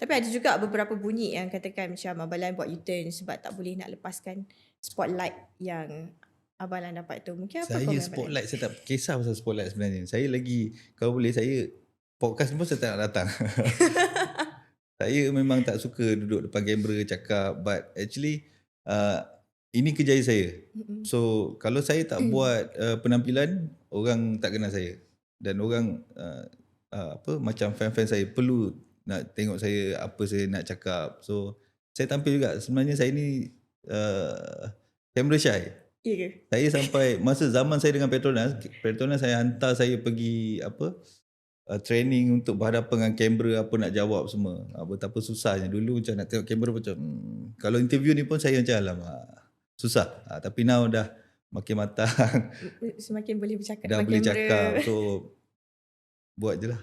Tapi ada juga beberapa bunyi yang katakan macam Abang Lan buat U-turn sebab tak boleh nak lepaskan spotlight yang Abang Lan dapat tu. Mungkin apa Saya komen Abang Lan? spotlight, saya tak kisah pasal spotlight sebenarnya. Saya lagi, kalau boleh saya, podcast ni pun saya tak nak datang. Saya memang tak suka duduk depan kamera cakap, but actually ini kerjaya saya. Mm-mm. So kalau saya tak buat penampilan, orang tak kenal saya. Dan orang macam fan-fan saya perlu nak tengok saya, apa saya nak cakap. So saya tampil juga. Sebenarnya saya ni camera shy. Ya ke? Saya sampai masa zaman saya dengan Petronas saya hantar saya pergi training untuk berhadapan dengan kamera, apa nak jawab semua. Betapa susahnya. Dulu macam nak tengok kamera macam kalau interview ni pun saya macam alamak, susah. Tapi now dah makin matang. Semakin boleh bercakap Dah depan boleh kamera. cakap. So buat je lah.